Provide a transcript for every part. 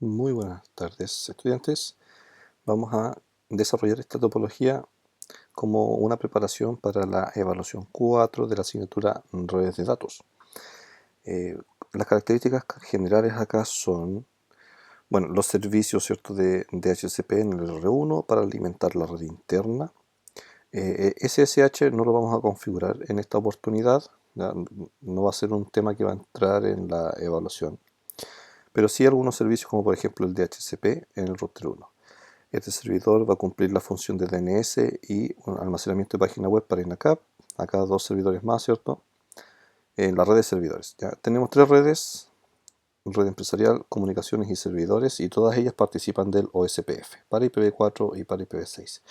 Muy buenas tardes, estudiantes. Vamos a desarrollar esta topología como una preparación para la evaluación 4 de la asignatura Redes de Datos. Las características generales acá son, bueno, los servicios, ¿cierto?, de DHCP en el R1 para alimentar la red interna. SSH no lo vamos a configurar en esta oportunidad, ¿ya? No va a ser un tema que va a entrar en la evaluación, pero sí algunos servicios como por ejemplo el DHCP en el router 1. Este servidor va a cumplir la función de DNS y un almacenamiento de página web para INACAP. Acá dos servidores más, ¿cierto? En la red de servidores. Ya tenemos tres redes: red empresarial, comunicaciones y servidores, y todas ellas participan del OSPF para IPv4 y para IPv6.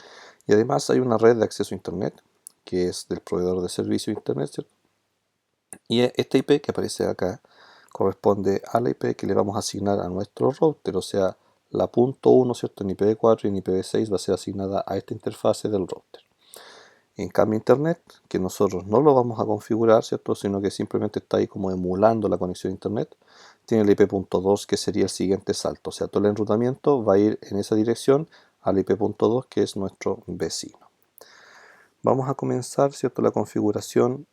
Y además hay una red de acceso a Internet que es del proveedor de servicio de Internet, ¿cierto? Y esta IP que aparece acá corresponde a la IP que le vamos a asignar a nuestro router, o sea, la punto 1, ¿cierto?, en IPv4 y en IPv6 va a ser asignada a esta interfase del router. En cambio, Internet, que nosotros no lo vamos a configurar, ¿cierto?, sino que simplemente está ahí como emulando la conexión a Internet, tiene el IP.2 que sería el siguiente salto, o sea, todo el enrutamiento va a ir en esa dirección al IP.2 que es nuestro vecino. Vamos a comenzar, ¿cierto?, la configuración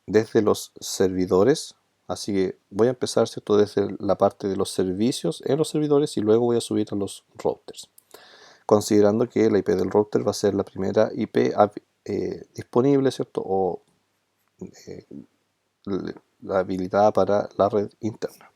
desde los servidores. Así que voy a empezar, ¿cierto?, desde la parte de los servicios en los servidores y luego voy a subir a los routers, considerando que la IP del router va a ser la primera IP disponible, ¿cierto?, o eh, habilitada para la red interna.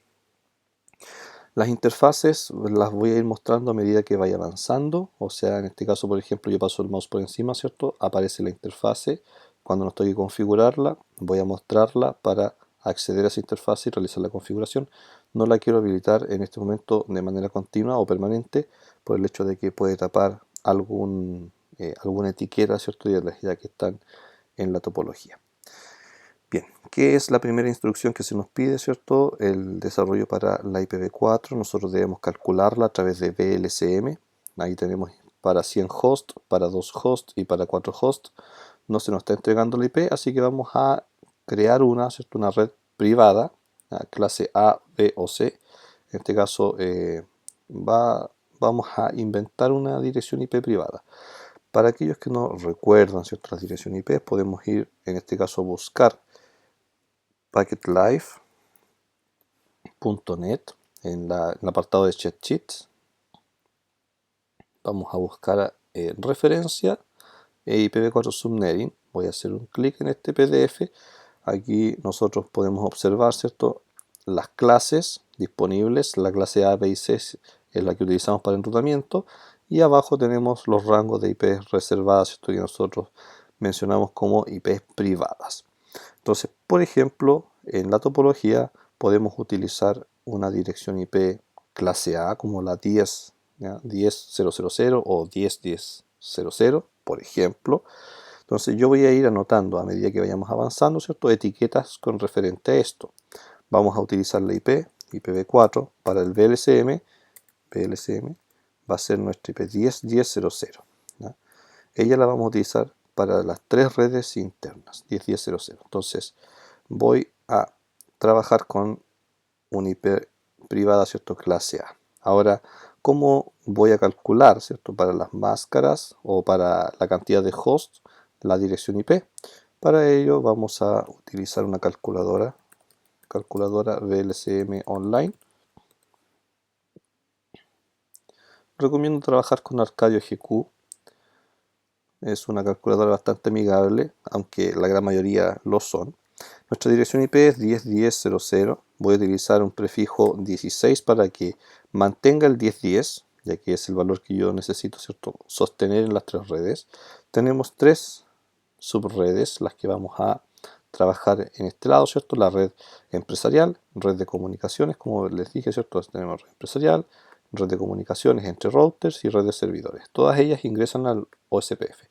Las interfaces las voy a ir mostrando a medida que vaya avanzando, o sea, en este caso, por ejemplo, yo paso el mouse por encima, ¿cierto? Aparece la interfase. Cuando no estoy que configurarla, voy a mostrarla para acceder a esa interfase y realizar la configuración. No la quiero habilitar en este momento de manera continua o permanente por el hecho de que puede tapar alguna etiqueta, ¿cierto?, ya que están en la topología. Bien, ¿qué es la primera instrucción que se nos pide, ¿cierto? El desarrollo para la IPv4. Nosotros debemos calcularla a través de VLCM. Ahí tenemos para 100 hosts, para 2 hosts y para 4 hosts. No se nos está entregando la IP, así que vamos a crear una, ¿cierto?, una red privada, clase A, B o C. En este caso vamos a inventar una dirección IP privada. Para aquellos que no recuerdan, ¿cierto?, las direcciones IP, podemos ir en este caso a buscar packetlife.net en el apartado de chat sheets. Vamos a buscar referencia IPv4 subnetting. Voy a hacer un clic en este PDF. Aquí nosotros podemos observar, ¿cierto?, las clases disponibles. La clase A, B y C es la que utilizamos para enrutamiento, y abajo tenemos los rangos de IP reservadas, ¿cierto?, que nosotros mencionamos como IP privadas. Entonces, por ejemplo, en la topología podemos utilizar una dirección IP clase A como la 10.10.0.0.0 o 10.10.0.0, por ejemplo. Entonces yo voy a ir anotando a medida que vayamos avanzando, ¿cierto?, etiquetas con referente a esto. Vamos a utilizar la IP, IPv4, para el VLCM. VLCM va a ser nuestra IP 10.10.0.0. Ella la vamos a utilizar para las tres redes internas, 10.10.0.0. Entonces voy a trabajar con una IP privada, ¿cierto?, clase A. Ahora, ¿cómo voy a calcular, ¿cierto?, para las máscaras o para la cantidad de hosts la dirección IP? Para ello vamos a utilizar una calculadora VLCM Online. Recomiendo trabajar con Arcadio GQ. Es una calculadora bastante amigable, aunque la gran mayoría lo son. Nuestra dirección IP es 10.10.0.0. Voy a utilizar un prefijo 16 para que mantenga el 10.10, ya que es el valor que yo necesito, ¿cierto?, sostener en las tres redes. Tenemos tres subredes, las que vamos a trabajar en este lado, ¿cierto? La red empresarial, red de comunicaciones, como les dije, ¿cierto? Tenemos red empresarial, red de comunicaciones entre routers y red de servidores. Todas ellas ingresan al OSPF.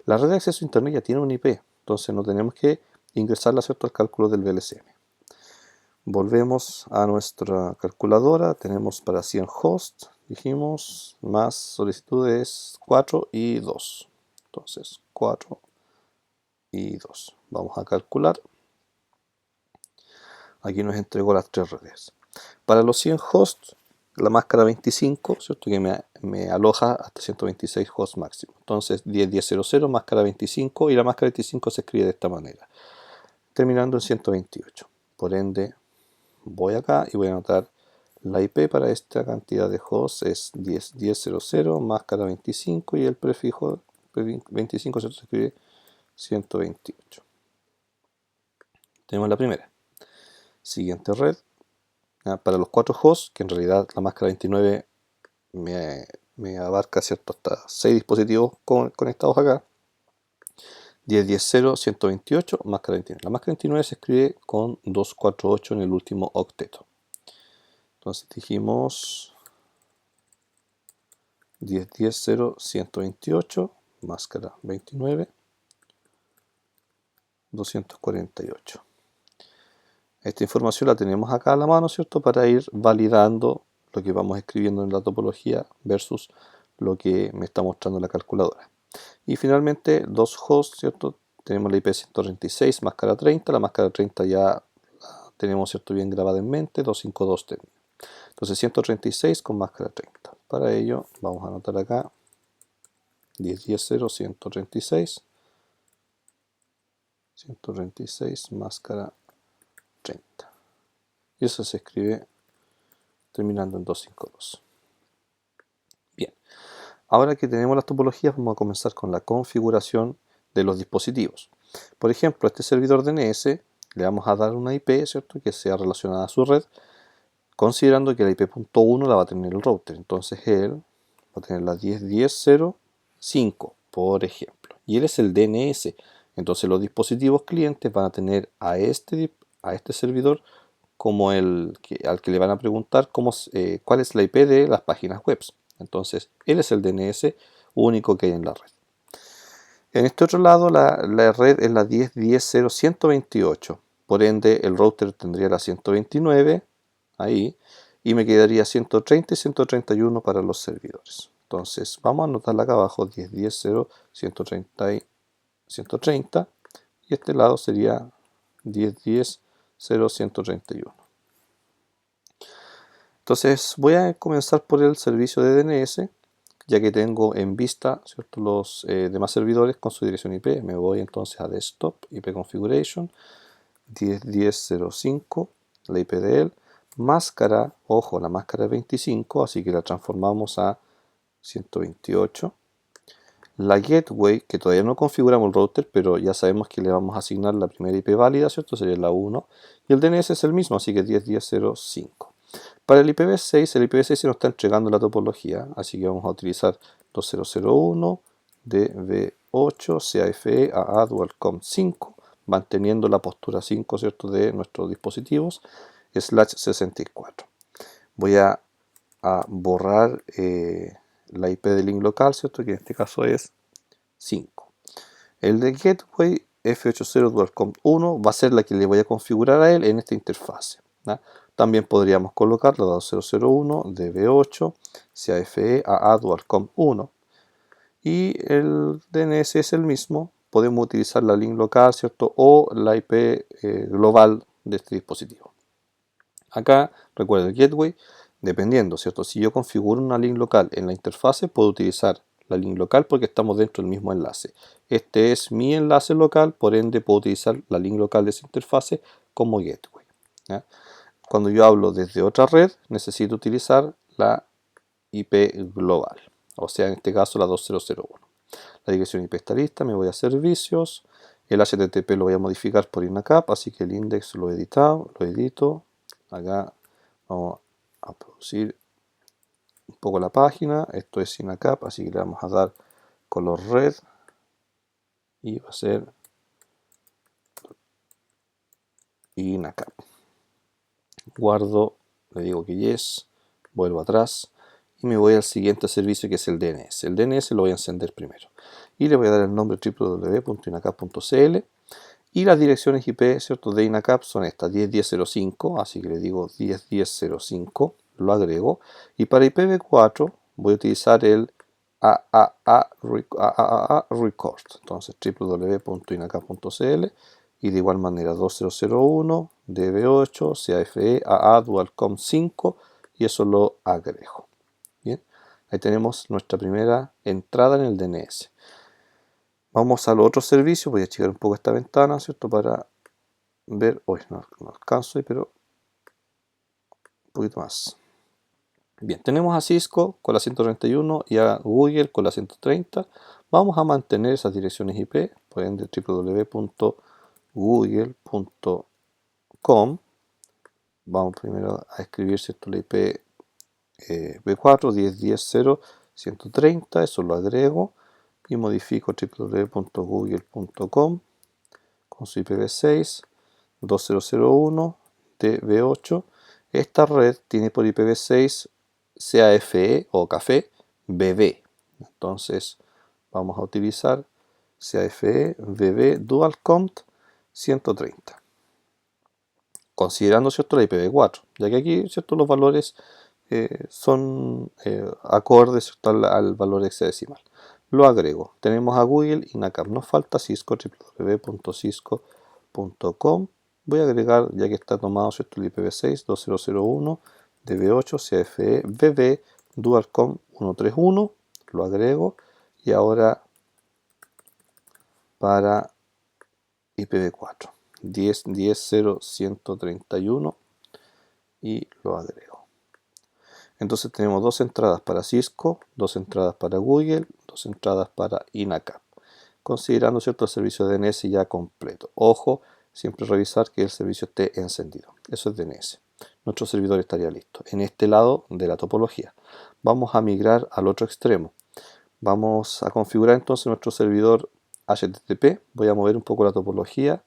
La red de acceso a Internet ya tiene un IP, entonces no tenemos que ingresarla, ¿cierto?, al cálculo del VLCM. Volvemos a nuestra calculadora. Tenemos para 100 hosts, dijimos, más solicitudes 4 y 2. Entonces 4 y 2. Vamos a calcular. Aquí nos entregó las tres redes. Para los 100 hosts la máscara 25, ¿cierto? Que me aloja hasta 126 hosts máximo. Entonces 10.10.00 máscara 25 y la máscara 25 se escribe de esta manera, terminando en 128. Por ende, voy acá y voy a anotar la IP para esta cantidad de hosts es 10.10.00 máscara 25 y el prefijo 25 se escribe 128. Tenemos la primera. Siguiente red. Para los 4 hosts, que en realidad la máscara 29 me abarca, ¿cierto?, hasta 6 dispositivos conectados acá. 10.10.0 128 máscara 29. La máscara 29 se escribe con 248 en el último octeto. Entonces dijimos 10.10.0 128 máscara 29 248. Esta información la tenemos acá a la mano, ¿cierto?, para ir validando lo que vamos escribiendo en la topología versus lo que me está mostrando la calculadora. Y finalmente, dos hosts, ¿cierto? Tenemos la IP 136, máscara 30. La máscara 30 ya la tenemos, ¿cierto?, bien grabada en mente, 252 termina. Entonces 136 con máscara 30. Para ello vamos a anotar acá 10.10.0 136 máscara 30. Y eso se escribe terminando en 252. Bien, ahora que tenemos las topologías, vamos a comenzar con la configuración de los dispositivos. Por ejemplo, a este servidor DNS le vamos a dar una IP, ¿cierto?, que sea relacionada a su red, considerando que la IP.1 la va a tener el router. Entonces él va a tener la 10.10.0.5, por ejemplo. Y él es el DNS. Entonces los dispositivos clientes van a tener a este servidor como al que le van a preguntar cuál es la IP de las páginas web. Entonces, él es el DNS único que hay en la red. En este otro lado, la red es la 10.10.0.128. Por ende, el router tendría la 129 ahí y me quedaría 130 y 131 para los servidores. Entonces, vamos a anotarla acá abajo, 10.10.0.130 y este lado sería 10.10.0.131. Entonces voy a comenzar por el servicio de DNS, ya que tengo en vista, ¿cierto?, los demás servidores con su dirección IP. Me voy entonces a Desktop, IP Configuration, 10.10.0.5, la IP de él, máscara, ojo, la máscara es 25, así que la transformamos a 128. La gateway, que todavía no configuramos el router, pero ya sabemos que le vamos a asignar la primera IP válida, ¿cierto? Sería la 1. Y el DNS es el mismo, así que 10.10.0.5. Para el IPv6, el IPv6 se nos está entregando la topología, así que vamos a utilizar 2001, DB8, CAFE, AA, DualCom 5, manteniendo la postura 5, ¿cierto?, de nuestros dispositivos, /64. Voy a borrar la IP de link local, ¿cierto?, que en este caso es 5. El de Gateway F80 DualCom 1 va a ser la que le voy a configurar a él en esta interfase, ¿no? También podríamos colocar la 2001, DB8, CAFE, AA, DualCom 1. Y el DNS es el mismo. Podemos utilizar la link local, ¿cierto?, o la IP global de este dispositivo. Acá, recuerda, el gateway, dependiendo, ¿cierto? Si yo configuro una link local en la interfase, puedo utilizar la link local porque estamos dentro del mismo enlace. Este es mi enlace local, por ende puedo utilizar la link local de esa interfase como gateway, ¿ya? Cuando yo hablo desde otra red, necesito utilizar la IP global, o sea, en este caso la 2001. La dirección IP está lista, me voy a servicios, el HTTP lo voy a modificar por INACAP, así que el index lo he editado, lo edito. Acá vamos a producir un poco la página, esto es INACAP, así que le vamos a dar color red y va a ser INACAP. Guardo, le digo que yes, vuelvo atrás y me voy al siguiente servicio, que es el DNS. El DNS lo voy a encender primero y le voy a dar el nombre www.inacap.cl y las direcciones IP, ¿cierto?, de INACAP son estas, 10.10.0.5, así que le digo 10.10.0.5, lo agrego, y para IPv4 voy a utilizar el AAA record, entonces www.inacap.cl y de igual manera 2001, DB8, CAFE, AA, DualCom 5 y eso lo agrego. Bien, ahí tenemos nuestra primera entrada en el DNS. Vamos al otro servicio, voy a achicar un poco esta ventana, ¿cierto? Para ver, hoy no alcanzo, pero un poquito más. Bien, tenemos a Cisco con la 131 y a Google con la 130. Vamos a mantener esas direcciones IP, por ende www.google.com. Vamos primero a escribir, ¿cierto?, la IP v4 10.10.0.130, eso lo agrego y modifico www.google.com con su IPv6 2001 DB8. Esta red tiene por IPv6 CAFE o café BB. Entonces vamos a utilizar CAFE BB Dual Cont 130. Considerando, ¿cierto?, la IPv4, ya que aquí, ¿cierto?, los valores son acordes, ¿cierto?, al valor hexadecimal. Lo agrego. Tenemos a Google y NACAP. Nos falta Cisco, www.cisco.com. Voy a agregar, ya que está tomado, ¿cierto?, el IPv6 2001 DB8 CFE BB Dualcom 131. Lo agrego. Y ahora para IPv4 10.10.0.131 y lo agrego. Entonces tenemos dos entradas para Cisco, dos entradas para Google, dos entradas para INACAP, considerando, ¿cierto?, el servicio de DNS ya completo. Ojo, siempre revisar que el servicio esté encendido. Eso es DNS. Nuestro servidor estaría listo. En este lado de la topología vamos a migrar al otro extremo. Vamos a configurar entonces nuestro servidor HTTP. Voy a mover un poco la topología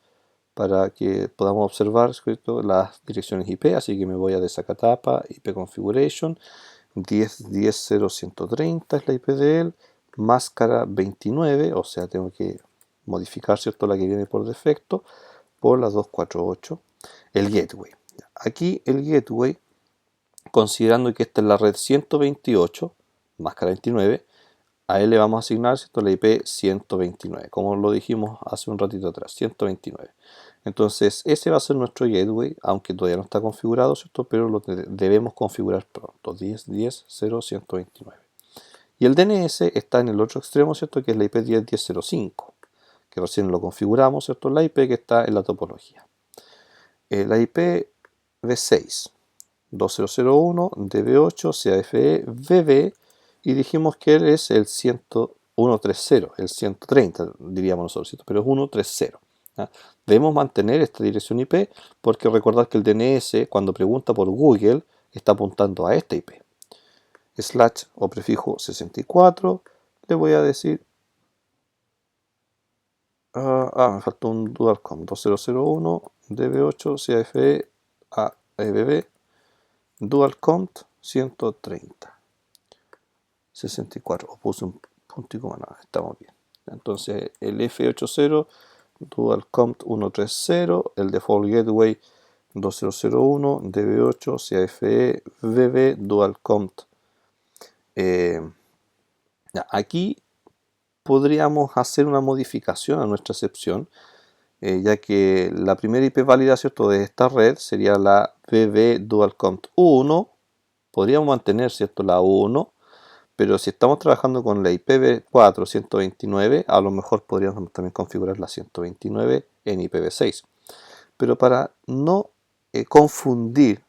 para que podamos observar, ¿cierto?, las direcciones IP, así que me voy a Desacatapa, IP Configuration, 10.10.0.130 es la IP de él, máscara 29, o sea, tengo que modificar, ¿cierto?, la que viene por defecto, por la 248, el gateway. Aquí el gateway, considerando que esta es la red 128, máscara 29, a él le vamos a asignar, ¿cierto?, la IP 129, como lo dijimos hace un ratito atrás, 129. Entonces ese va a ser nuestro gateway, aunque todavía no está configurado, ¿cierto?, pero lo debemos configurar pronto, 10.10.0.129. Y el DNS está en el otro extremo, ¿cierto?, que es la IP 10.10.0.5, que recién lo configuramos, ¿cierto?, la IP que está en la topología. La IP v6 2001 DB8 CAFE VB, y dijimos que él es el 130, el 130 diríamos nosotros, ¿cierto?, pero es 130. ¿Ya? Debemos mantener esta dirección IP porque recordad que el DNS, cuando pregunta por Google, está apuntando a esta IP. Slash o prefijo 64, le voy a decir, me faltó un dualcom, 2001 DB8 CAFE AEBB dualcont 130 64, o puse un punto y coma, no, estamos bien. Entonces el F80 dualcont 130, el default gateway 2001 DB8 CAFE VB dualcont. Aquí podríamos hacer una modificación a nuestra excepción, ya que la primera IP válida, ¿cierto?, de esta red sería la VB dualcont 1. Podríamos mantener, ¿cierto?, la 1, pero si estamos trabajando con la IPv4 129, a lo mejor podríamos también configurar la 129 en IPv6. Pero para no confundir,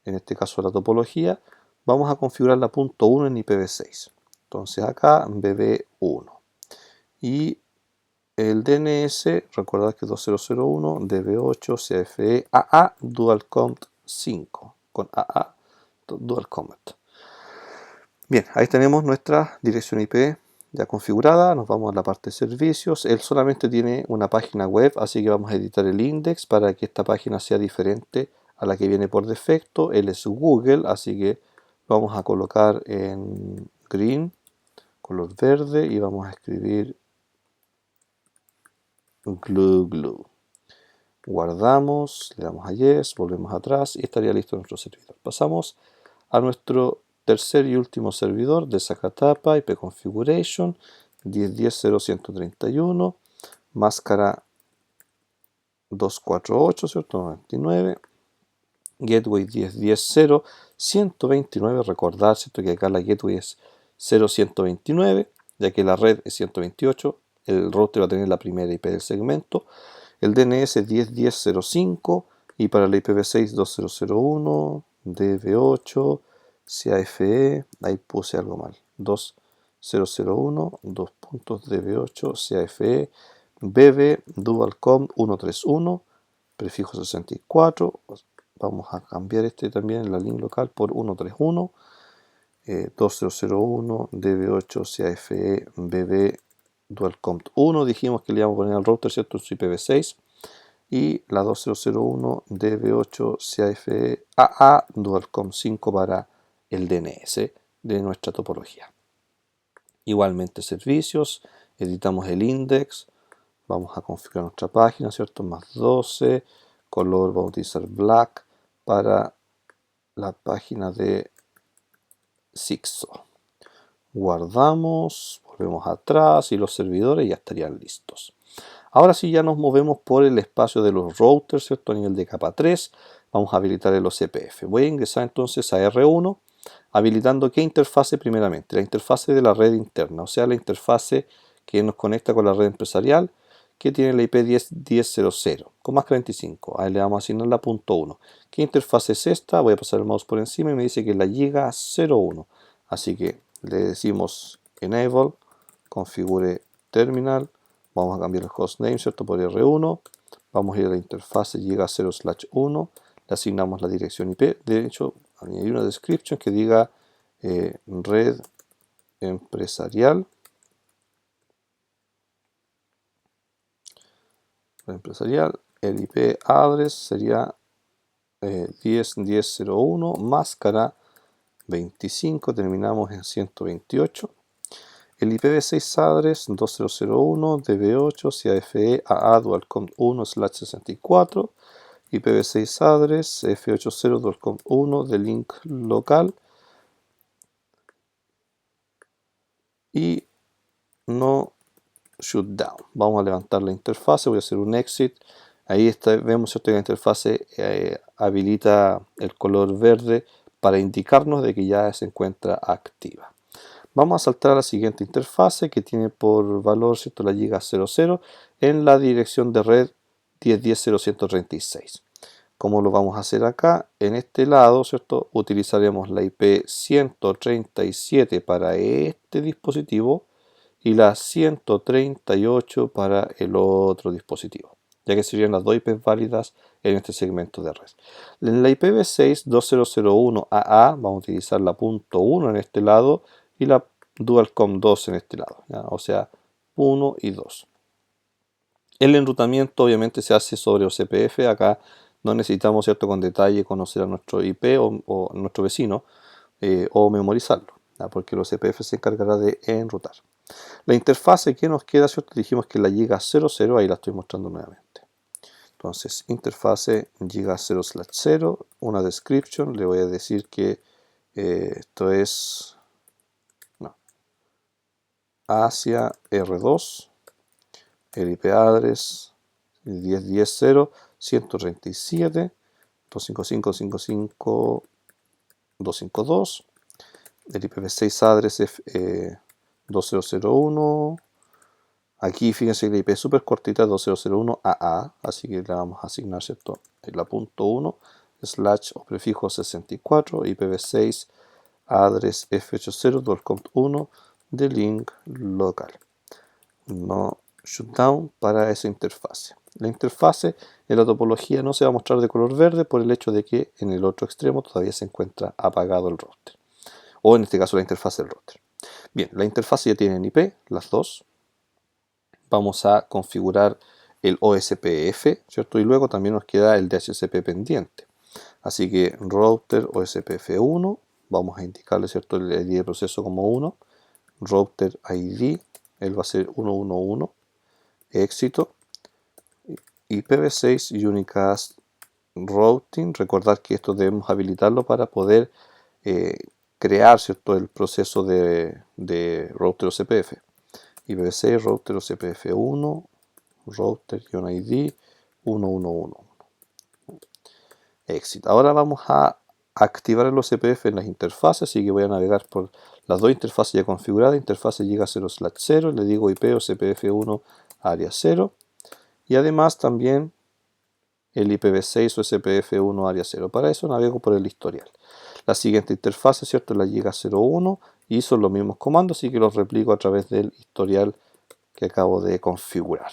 en este caso la topología, vamos a configurar la punto .1 en IPv6. Entonces acá BB1. Y el DNS, recordad que es 2001 DB8 CFE AA dualcont 5 con AA dualcont. Bien, ahí tenemos nuestra dirección IP ya configurada. Nos vamos a la parte de servicios. Él solamente tiene una página web, así que vamos a editar el index para que esta página sea diferente a la que viene por defecto. Él es Google, así que vamos a colocar en green, color verde, y vamos a escribir glue. Guardamos, le damos a yes, volvemos atrás y estaría listo nuestro servidor. Pasamos a nuestro tercer y último servidor de Desacatapa, IP Configuration 10.10.0.131, máscara 248, ¿cierto? 99, Gateway 10.10.0, 129, recordar, ¿cierto?, que acá la gateway es 0129, ya que la red es 128, el router va a tener la primera IP del segmento, el DNS es 10.10.05 y para la IPv6 2001, DB8, CAFE, ahí puse algo mal, 2001, DB8, CAFE, BB, DualCom 131, prefijo 64, vamos a cambiar este también en la link local por 131, 2001, DB8, CAFE, BB, DualCom 1, dijimos que le íbamos a poner al router, ¿cierto?, su IPv6, y la 2001, DB8, CAFE, AA, DualCom 5 para el DNS de nuestra topología. Igualmente servicios, editamos el index, vamos a configurar nuestra página, ¿cierto?, más 12, color vamos a utilizar black para la página de Sixo. Guardamos, volvemos atrás y los servidores ya estarían listos. Ahora sí ya nos movemos por el espacio de los routers, ¿cierto?, a nivel de capa 3. Vamos a habilitar el OCPF. Voy a ingresar entonces a R1, habilitando ¿qué interfase primeramente? La interfase de la red interna, o sea, la interfase que nos conecta con la red empresarial, que tiene la IP 10.10.00, con más 45. Ahí le vamos a asignar la .1. ¿Qué interfase es esta? Voy a pasar el mouse por encima y me dice que es la Giga 01. Así que le decimos Enable, configure terminal, vamos a cambiar el hostname, ¿cierto?, por R1, vamos a ir a la interfase Giga 0/1, le asignamos la dirección IP, de hecho, añadir una description que diga red empresarial, el IP address sería 10.10.01, máscara 25, terminamos en 128. El IPv6 address 2001, DB8, CAFE, AA, DualCom 1/64, IPv6 address F80 DualCom 1 de link local y no shutdown. Vamos a levantar la interfase, voy a hacer un exit. Ahí está, vemos, ¿cierto?, que la interfase habilita el color verde para indicarnos de que ya se encuentra activa. Vamos a saltar a la siguiente interfase que tiene por valor, ¿cierto?, la Giga 00 en la dirección de red 10.10.0.136. ¿Cómo lo vamos a hacer acá? En este lado, ¿cierto?, utilizaremos la IP 137 para este dispositivo y la 138 para el otro dispositivo, ya que serían las dos IPs válidas en este segmento de red. En la IPv6 2001AA vamos a utilizar la .1 en este lado y la DualCom 2 en este lado, ¿ya? O sea, 1 y 2. El enrutamiento obviamente se hace sobre OCPF. Acá no necesitamos, ¿cierto?, con detalle conocer a nuestro IP o nuestro vecino o memorizarlo, ¿ya?, porque el OCPF se encargará de enrutar. La interfase que nos queda, ¿cierto?, dijimos que la Giga 00, ahí la estoy mostrando nuevamente. Entonces, interfase Giga 0/0, una description, le voy a decir que esto es hacia R2, el IP address 10.10.0, 137, 255.55.252, el IPv6 address es 2001. Aquí fíjense que la IP es súper cortita, 2001 AA, así que le vamos a asignar, ¿cierto?, la .1 / o prefijo 64, IPv6 address F80 DualCom 1 de link local. No shutdown para esa interfase. La interfase en la topología no se va a mostrar de color verde por el hecho de que en el otro extremo todavía se encuentra apagado el router, o en este caso la interfase del router. Bien, la interfase ya tiene IP, las dos. Vamos a configurar el OSPF, ¿cierto? Y luego también nos queda el DHCP pendiente. Así que router OSPF1, vamos a indicarle, ¿cierto?, el ID de proceso como 1, router ID, él va a ser 111, éxito, IPv6 Unicast Routing, recordar que esto debemos habilitarlo para poder crear, ¿cierto?, el proceso de router OCPF. IPv6 router OCPF1, router-ID 111. Éxito. Ahora vamos a activar el OCPF en las interfaces, así que voy a navegar por las dos interfaces ya configuradas, interfase llega 0/0, le digo IP OCPF1 área 0, y además también el IPv6 OCPF1 área 0. Para eso navego por el historial. La siguiente interfase, ¿cierto? La llega 01 y son los mismos comandos, así que los replico a través del historial que acabo de configurar.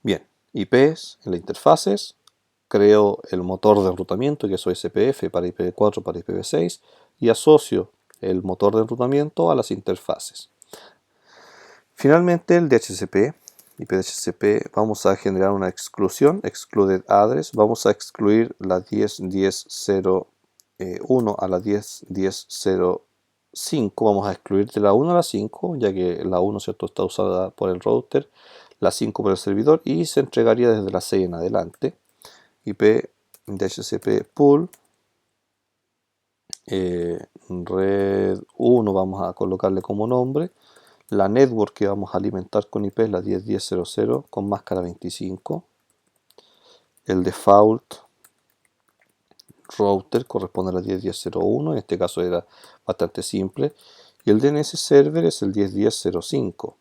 Bien, IPs en las interfaces, creo el motor de enrutamiento que es OSPF para IPv4, para IPv6 y asocio el motor de enrutamiento a las interfaces. Finalmente el DHCP, IP DHCP, vamos a generar una exclusión, excluded address, vamos a excluir la 10.10.0.1 a la 10.10.0.5, vamos a excluir de la 1 a la 5, ya que la 1, ¿cierto?, está usada por el router, la 5 por el servidor y se entregaría desde la 6 en adelante. IP DHCP pool red 1 vamos a colocarle como nombre. La network que vamos a alimentar con IP es la 10.10.0.0 con máscara 25. El default router corresponde a la 10.10.0.1, en este caso era bastante simple. Y el DNS server es el 10.10.0.5.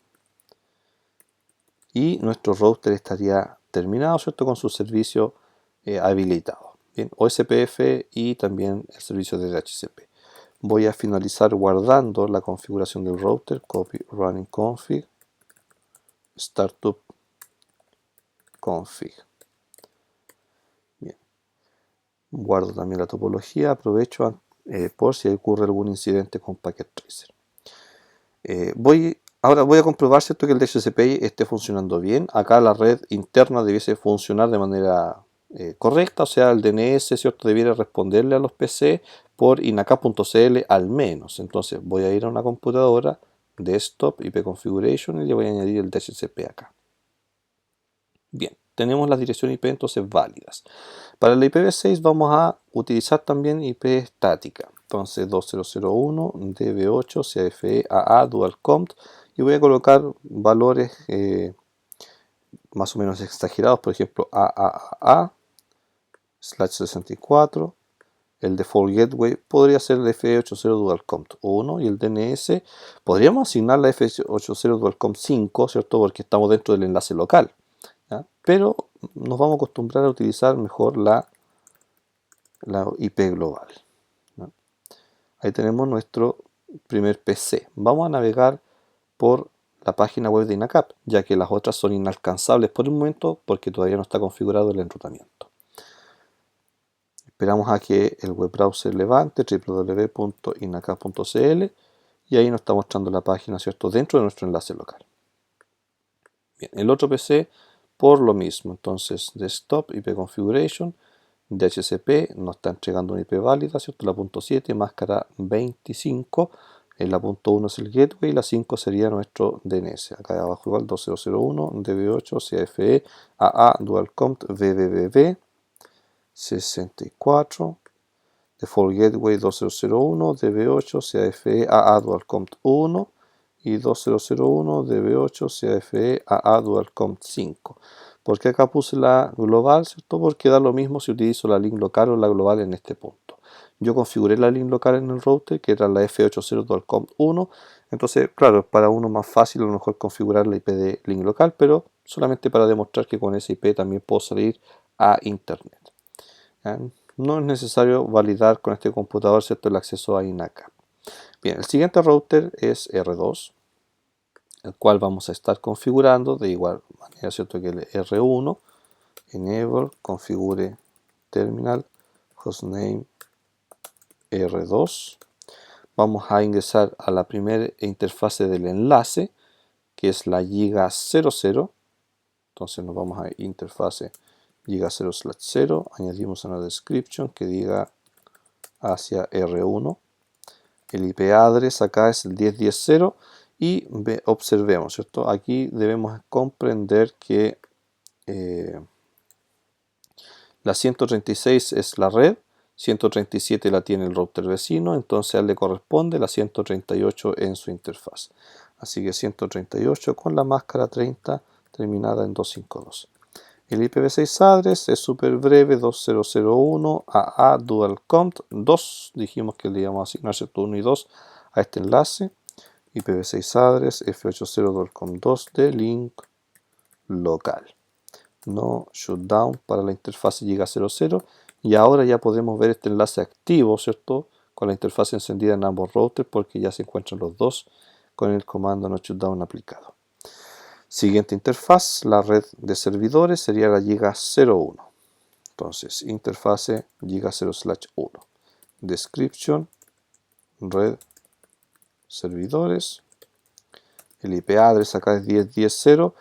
Y nuestro router estaría terminado, ¿cierto?, con su servicio habilitado. Bien, OSPF y también el servicio de DHCP. Voy a finalizar guardando la configuración del router, copy running config, startup config. Bien. Guardo también la topología, aprovecho por si ocurre algún incidente con Packet Tracer. Ahora voy a comprobar, ¿cierto?, que el DHCP esté funcionando bien. Acá la red interna debiese funcionar de manera correcta, o sea, el DNS, ¿cierto?, debiera responderle a los PC por inacap.cl al menos. Entonces voy a ir a una computadora, desktop, IP configuration, y le voy a añadir el DHCP acá. Bien, tenemos las direcciones IP entonces válidas. Para el IPv6 vamos a utilizar también IP estática. Entonces 2001, DB8, CFE, AA, DualCompt, y voy a colocar valores más o menos exagerados, por ejemplo AAA/64, el default gateway podría ser el F80 DualCompt 1 y el DNS podríamos asignar la F80 DualCompt 5, ¿cierto?, porque estamos dentro del enlace local, ¿ya? Pero nos vamos a acostumbrar a utilizar mejor la IP global, ¿no? Ahí tenemos nuestro primer PC. Vamos a navegar por la página web de INACAP, ya que las otras son inalcanzables por el momento porque todavía no está configurado el enrutamiento. Esperamos a que el web browser levante www.inacap.cl y ahí nos está mostrando la página, ¿cierto?, dentro de nuestro enlace local. Bien, el otro PC por lo mismo, entonces desktop, IP configuration, DHCP nos está entregando una IP válida, ¿cierto?, la .7, máscara 25, en la .1 es el gateway y la 5 sería nuestro DNS. Acá abajo igual 2001, DB8, CFE, AA, DualCompt, VVVV, 64, default gateway 2001, DB8, CFE, AA, DualCompt 1 y 2001, DB8, CFE, AA, DualCompt 5. ¿Por qué acá puse la global? ¿Cierto? Porque da lo mismo si utilizo la link local o la global en este punto. Yo configuré la link local en el router, que era la F80 DualCompt 1. Entonces, claro, es para uno más fácil a lo mejor configurar la IP de link local, pero solamente para demostrar que con esa IP también puedo salir a internet. No es necesario validar con este computador, ¿cierto?, el acceso a INACAP. Bien, el siguiente router es R2, el cual vamos a estar configurando de igual manera, ¿cierto?, que el R1. Enable, configure terminal, hostname R2. Vamos a ingresar a la primera interfase del enlace, que es la giga 00. Entonces nos vamos a interfase giga 0/0, añadimos una description que diga hacia R1. El IP address acá es el 10.10.0 y observemos, ¿cierto? Aquí debemos comprender que la 136 es la red, 137 la tiene el router vecino, entonces a él le corresponde la 138 en su interfaz. Así que 138 con la máscara 30 terminada en 252. El IPv6 address es súper breve, 2001 AA dual conf 2. Dijimos que le íbamos a asignar, ¿cierto?, 1 y 2 a este enlace. IPv6 address F80 dual conf 2 de link local. No shutdown para la interfaz llega 00. Y ahora ya podemos ver este enlace activo, ¿cierto?, con la interfaz encendida en ambos routers, porque ya se encuentran los dos con el comando no shutdown aplicado. Siguiente interfaz, la red de servidores sería la giga 01. Entonces, interfase giga 0/1. Description, red, servidores. El IP address acá es 10.10.0.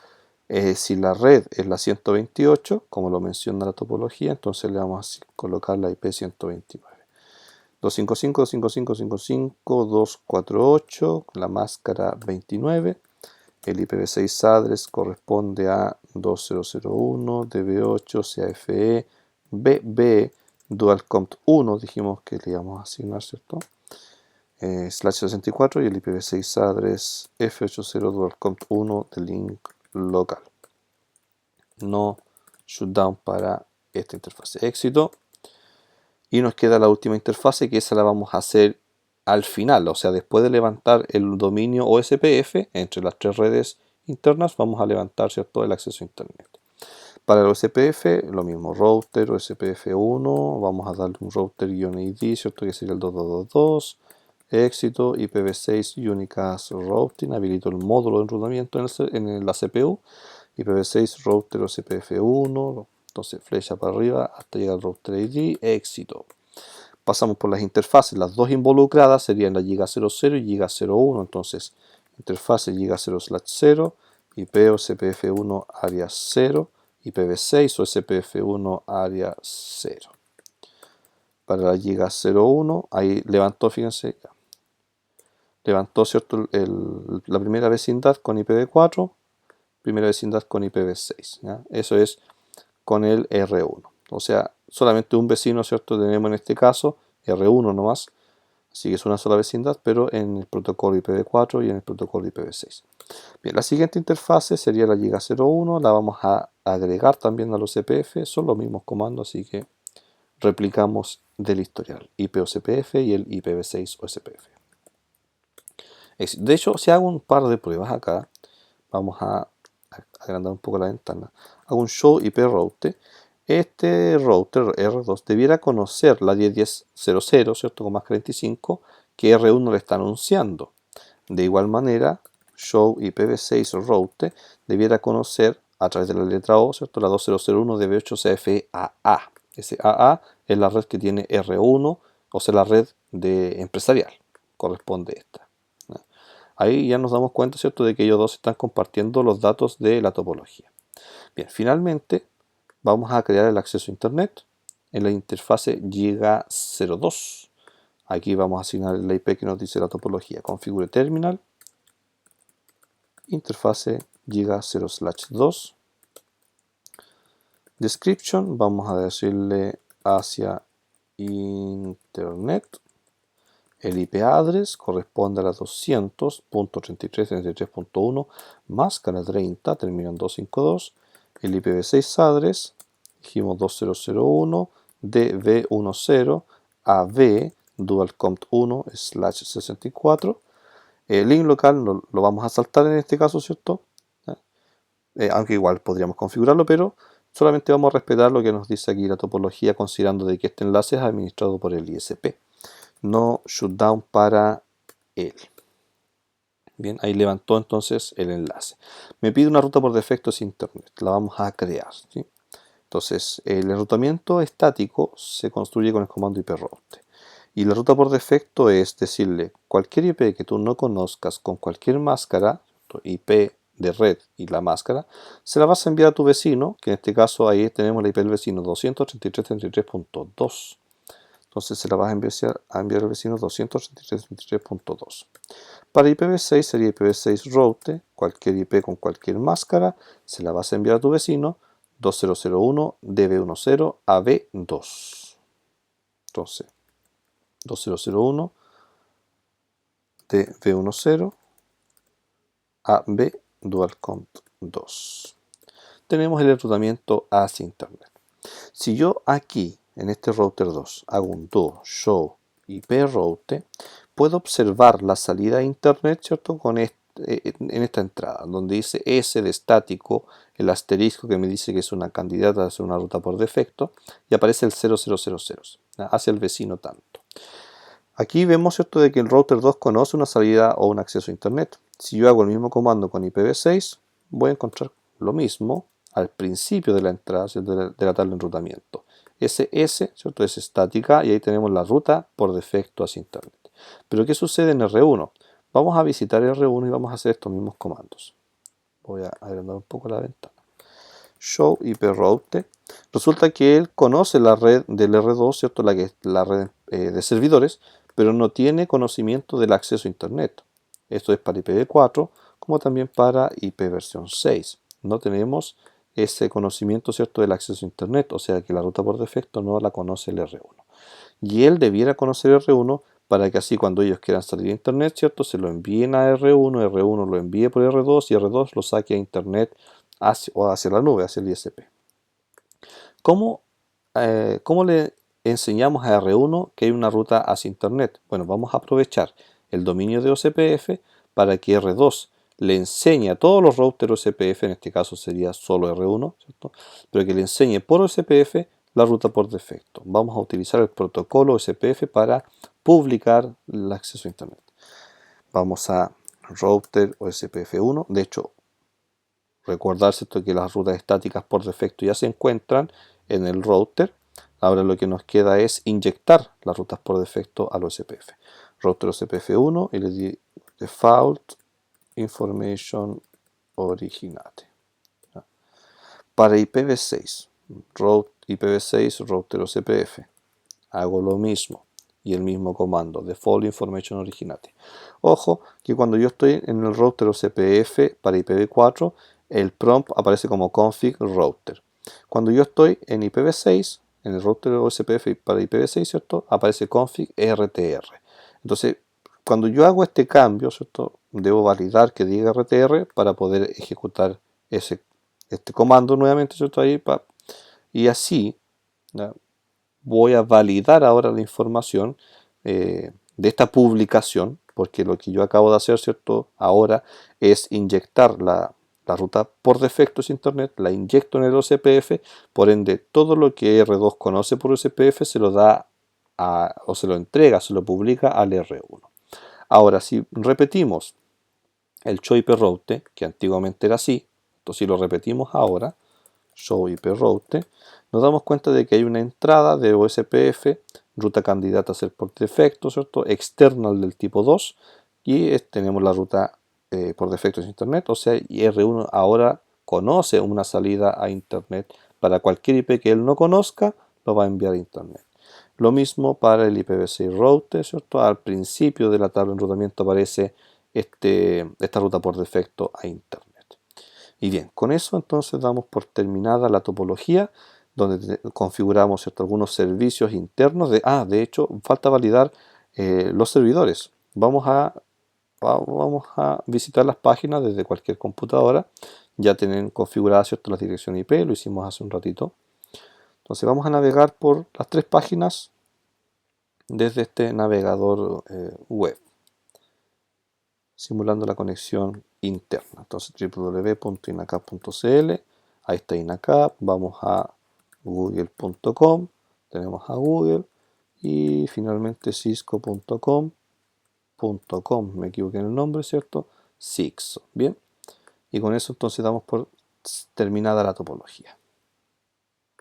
Si la red es la 128, como lo menciona la topología, entonces le vamos a colocar la IP 129. 255.248, la máscara 29. El IPv6 address corresponde a 2001, DB8, CAFE, BB, dualconf 1, dijimos que le íbamos a asignar, ¿cierto? /64 y el IPv6 address F80 dualconf 1 de link local. No shutdown para esta interfase. Éxito. Y nos queda la última interfase, que esa la vamos a hacer al final, o sea, después de levantar el dominio OSPF entre las tres redes internas, vamos a levantar, ¿cierto?, el acceso a internet. Para el OSPF, lo mismo, router OSPF1, vamos a darle un router-ID, ¿cierto?, que sería el 2222, éxito, IPv6 Unicast Routing, habilito el módulo de enrutamiento en la CPU, IPv6 router OSPF1, entonces flecha para arriba hasta llegar al router ID, éxito. Pasamos por las interfaces, las dos involucradas serían la giga 00 y giga 01, entonces interfase giga 0/0, IP OSPF1 área 0, IPv6 OSPF1 área 0. Para la giga 01, ahí levantó, fíjense, levantó, ¿cierto?, la primera vecindad con IPv4, primera vecindad con IPv6, ¿ya? Eso es con el R1. O sea, solamente un vecino, ¿cierto?, tenemos en este caso, R1 nomás, así que es una sola vecindad, pero en el protocolo IPv4 y en el protocolo IPv6. Bien, la siguiente interfase sería la giga 01, la vamos a agregar también a los CPF, son los mismos comandos, así que replicamos del historial, IP OSPF y el IPv6 OSPF. De hecho, si hago un par de pruebas acá, vamos a agrandar un poco la ventana, hago un show IP route. Este router R2 debiera conocer la 10.10.00, ¿cierto?, con más 45, que R1 le está anunciando. De igual manera, show IPv6 route debiera conocer a través de la letra O, ¿cierto?, la 2001 DB8 CFE AA. Ese AA es la red que tiene R1, o sea, la red de empresarial, corresponde esta. Ahí ya nos damos cuenta, ¿cierto?, de que ellos dos están compartiendo los datos de la topología. Bien, finalmente vamos a crear el acceso a internet en la interfase giga 02. Aquí vamos a asignar el IP que nos dice la topología. Configure terminal, interfase giga 0/2. Description, vamos a decirle hacia internet. El IP address corresponde a la 200.33.33.1, máscara 30, termina en 252. El IPv6 address, dijimos 2001, DB10, AV, dualconf1/64. El link local lo vamos a saltar en este caso, ¿cierto? Aunque igual podríamos configurarlo, pero solamente vamos a respetar lo que nos dice aquí la topología, considerando de que este enlace es administrado por el ISP. No shutdown para él. Bien, ahí levantó entonces el enlace. Me pide una ruta por defecto sin internet, la vamos a crear, ¿sí? Entonces, el enrutamiento estático se construye con el comando iproute. Y la ruta por defecto es decirle cualquier IP que tú no conozcas con cualquier máscara, IP de red y la máscara, se la vas a enviar a tu vecino, que en este caso ahí tenemos la IP del vecino 233.33.2. Entonces se la vas a enviar al vecino 233.33.2. Para IPv6 sería IPv6 route, cualquier IP con cualquier máscara, se la vas a enviar a tu vecino 2001 DB10 AB2. Entonces, 2001 DB10 AB dualconf 2. tenemos el enrutamiento hacia Internet. Si yo aquí, en este router 2, hago un do show IP route, puedo observar la salida a Internet, ¿cierto? En esta entrada, donde dice S de estático, el asterisco que me dice que es una candidata a ser una ruta por defecto, y aparece el 0000, hacia el vecino tanto. Aquí vemos, ¿cierto?, de que el router 2 conoce una salida o un acceso a Internet. Si yo hago el mismo comando con IPv6, voy a encontrar lo mismo al principio de la entrada, ¿cierto?, de la tabla de enrutamiento. SS, ¿cierto?, es estática y ahí tenemos la ruta por defecto hacia Internet. Pero ¿qué sucede en R1? Vamos a visitar R1 y vamos a hacer estos mismos comandos. Voy a agrandar un poco la ventana. Show IP route. Resulta que él conoce la red del R2, ¿cierto?, la red de servidores, pero no tiene conocimiento del acceso a Internet. Esto es para IPv4 como también para IP versión 6. No tenemos ese conocimiento, ¿cierto?, del acceso a Internet, o sea que la ruta por defecto no la conoce el R1. Y él debiera conocer R1 para que así cuando ellos quieran salir a Internet, ¿cierto?, se lo envíen a R1, R1 lo envíe por R2 y R2 lo saque a Internet hacia la nube, hacia el ISP. ¿Cómo le enseñamos a R1 que hay una ruta hacia Internet? Bueno, vamos a aprovechar el dominio de OCPF para que R2 le enseñe a todos los routers OCPF, en este caso sería solo R1, ¿cierto?, pero que le enseñe por OCPF la ruta por defecto. Vamos a utilizar el protocolo OCPF para publicar el acceso a Internet. Vamos a router OSPF1. De hecho, recordar, ¿cierto?, que las rutas estáticas por defecto ya se encuentran en el router. Ahora lo que nos queda es inyectar las rutas por defecto al OSPF. Router OSPF1 y le di default information originate. Para IPv6, IPv6 router OSPF, hago lo mismo y el mismo comando, default information originate. Ojo que cuando yo estoy en el router OCPF para IPv4, el prompt aparece como config router. Cuando yo estoy en IPv6, en el router OSPF para IPv6, ¿cierto?, aparece config RTR. Entonces, cuando yo hago este cambio, ¿cierto?, debo validar que diga RTR para poder ejecutar este comando nuevamente, ¿cierto?, ahí, y así, ¿ya?, voy a validar ahora la información de esta publicación, porque lo que yo acabo de hacer, ¿cierto?, ahora es inyectar la ruta por defecto es Internet, la inyecto en el OCPF, por ende todo lo que R2 conoce por OCPF se lo da o se lo entrega, se lo publica al R1. Ahora, si repetimos el show IP route, que antiguamente era así, entonces si lo repetimos ahora, show IP route, nos damos cuenta de que hay una entrada de OSPF, ruta candidata a ser por defecto, ¿cierto?, external del tipo 2, y tenemos la ruta por defecto es Internet, o sea, y R1 ahora conoce una salida a Internet. Para cualquier IP que él no conozca, lo va a enviar a Internet. Lo mismo para el IPv6 route, ¿cierto? Al principio de la tabla de enrutamiento aparece esta ruta por defecto a Internet. Y bien, con eso entonces damos por terminada la topología, donde configuramos, ¿cierto?, algunos servicios internos. De hecho, falta validar los servidores. Vamos a visitar las páginas desde cualquier computadora. Ya tienen configuradas, ¿cierto?, las direcciones IP, lo hicimos hace un ratito. Entonces vamos a navegar por las tres páginas desde este navegador web, simulando la conexión interna. Entonces www.inacap.cl, ahí está Inacap, vamos a google.com, tenemos a Google y finalmente cisco.com, me equivoqué en el nombre, ¿cierto? Cisco, bien. Y con eso entonces damos por terminada la topología.